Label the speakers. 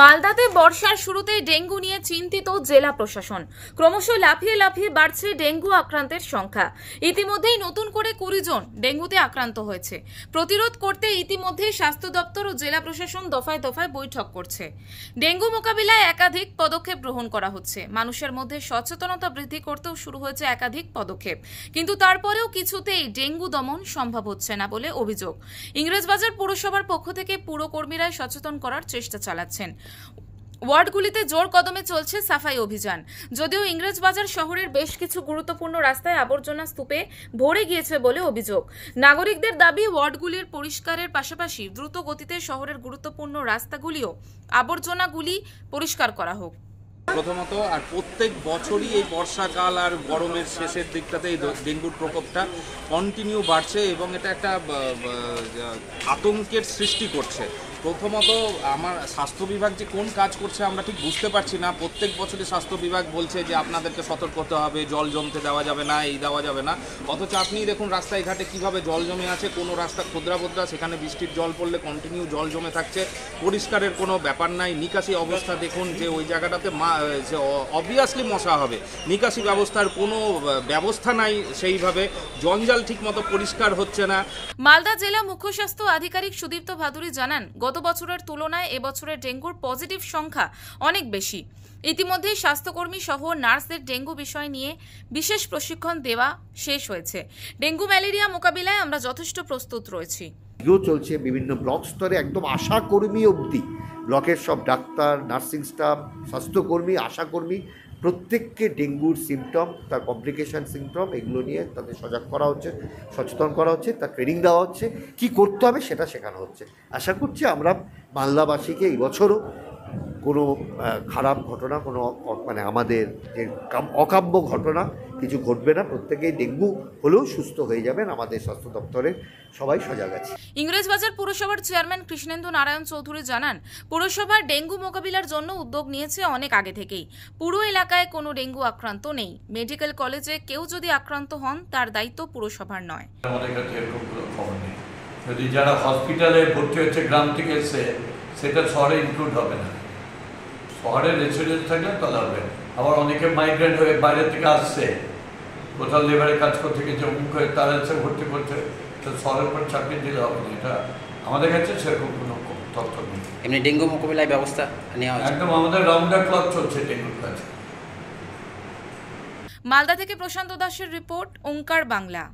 Speaker 1: মালদাতে বর্ষার শুরুতেই ডেঙ্গু নিয়ে চিন্তিত জেলা প্রশাসন। ক্রমশ লাফিয়ে লাফিয়ে বাড়ছে ডেঙ্গু আক্রান্তের সংখ্যা। ইতিমধ্যেই নতুন করে 20 জন ডেঙ্গুতে আক্রান্ত হয়েছে। প্রতিরোধ করতে ইতিমধ্যেই স্বাস্থ্য দপ্তর ও জেলা প্রশাসন দফায় দফায় বৈঠক করছে। ডেঙ্গু মোকাবিলায় একাধিক পদক্ষেপ গ্রহণ করা হচ্ছে। মানুষের মধ্যে সচেতনতা বৃদ্ধি করতেও শুরু হয়েছে একাধিক পদক্ষেপ, কিন্তু তারপরেও কিছুতেই ডেঙ্গু দমন সম্ভব হচ্ছে না বলে অভিযোগ। ইংরেজবাজার পৌরসভার পক্ষ থেকে পুরকর্মীরাই সচেতন করার চেষ্টা চালাচ্ছেন। ওয়ার্ডগুলিতে জোর কদমে চলছে সাফাই অভিযান। যদিও ইংরেজবাজার শহরের বেশ কিছু গুরুত্বপূর্ণ রাস্তায় আবর্জনা স্তূপে ভরে গিয়েছে বলে অভিযোগ। নাগরিকদের দাবি, ওয়ার্ডগুলির পরিষ্কারের পাশাপাশি দ্রুত গতিতে শহরের গুরুত্বপূর্ণ রাস্তাগুলিও আবর্জনাগুলি পরিষ্কার করা হোক।
Speaker 2: প্রথমত আর প্রত্যেক বছরই এই বর্ষাকাল আর গরমের শেষের দিকটাতে এই ডেঙ্গুর প্রকোপটা কন্টিনিউ বাড়ছে এবং এটা একটা আতঙ্কের সৃষ্টি করছে। প্রথমত আমার স্বাস্থ্য বিভাগ যে কোন কাজ করছে আমরা ঠিক বুঝতে পারছি না। প্রত্যেক বছরই স্বাস্থ্য বিভাগ বলছে যে আপনাদেরকে সতর্ক হতে হবে, জল জমতে দেওয়া যাবে না, এই দেওয়া যাবে না। অথচ আপনি দেখুন রাস্তায় ঘাটে কীভাবে জল জমে আছে। কোনো রাস্তা ক্ষুদ্রাভদ্রা, সেখানে বৃষ্টির জল পড়লে কন্টিনিউ জল জমে থাকছে, পরিষ্কারের কোনো ব্যাপার নাই। নিকাশি অবস্থা দেখুন যে ওই জায়গাটাতে অবভিয়াসলি মশা হবে, নিকাশি ব্যবস্থার কোনো ব্যবস্থা নাই, সেইভাবে জঞ্জাল ঠিকমতো পরিষ্কার হচ্ছে না।
Speaker 1: মালদা জেলা মুখ্য স্বাস্থ্য আধিকারিক সুদীপ্ত ভাদুরী জানান, গত বছরের তুলনায় এবছরের ডেঙ্গুর পজিটিভ সংখ্যা অনেক বেশি। ইতিমধ্যেই স্বাস্থ্যকর্মী সহ নার্সদের ডেঙ্গু বিষয় নিয়ে বিশেষ প্রশিক্ষণ দেওয়া শেষ হয়েছে। ডেঙ্গু ম্যালেরিয়া মোকাবিলায় আমরা যথেষ্ট প্রস্তুত রয়েছি।
Speaker 3: চলছে বিভিন্ন ব্লক স্তরে, একদম আশাকর্মী অবধি, ব্লকের সব ডাক্তার, নার্সিং স্টাফ, স্বাস্থ্যকর্মী, আশাকর্মী প্রত্যেককে ডেঙ্গুর সিমটম, তার কমপ্লিকেশন সিমটম, এগুলো নিয়ে তাদের সজাগ করা হচ্ছে, সচেতন করা হচ্ছে, তার ট্রেনিং দেওয়া হচ্ছে, কি করতে হবে সেটা শেখানো হচ্ছে। আশা করছি আমরা মালদাবাসীকে এই বছরও কোনো খারাপ ঘটনা, কোনো আমাদের যে অকাম্য ঘটনা কিছু ঘটবে না। প্রত্যেকেই ডেঙ্গু হলেও সুস্থ হয়ে যাবেন। আমাদের স্বাস্থ্য দপ্তরের সবাই সজাগ আছে।
Speaker 1: ইংরেজবাজার পুরসভার চেয়ারম্যান কৃষ্ণেন্দু নারায়ণ চৌধুরী জানান, পুরসভার ডেঙ্গু মোকাবিলার জন্য উদ্যোগ নিয়েছে অনেক আগে থেকেই। পুরো এলাকায় কোনো ডেঙ্গু আক্রান্ত নেই। মেডিকেল কলেজে কেউ যদি আক্রান্ত হন তার দায়িত্ব পুরসভার নয়।
Speaker 4: আমাদের কাছে এরকম কোনো খবর নেই। যদি যারা হসপিটালে ভর্তি হচ্ছে গ্রাম থেকে এসে, সেটা শহরে ইনক্লুড হবে না। শহরে রেসিডেন্স থাকলে তাহলে হবে। আবার অনেকে মাইগ্রেন্ট হয়ে বাইরে থেকে আসছে, কোথাও লেবারে কাজ করতে গেছে, অমুক হয়ে তারা এসে ভর্তি করছে, তো শহরের পর চাকরি দিলে হবে না। এটা আমাদের কাছে সেরকম কোনো তথ্য নেই।
Speaker 5: এমনি ডেঙ্গু মোকাবিলায় ব্যবস্থা নেওয়া
Speaker 4: একদম আমাদের রাউন্ড দ্য ক্লক চলছে ডেঙ্গুর কাজ।
Speaker 1: মালদা থেকে প্রশান্ত দাসের রিপোর্ট, ওঙ্কার বাংলা।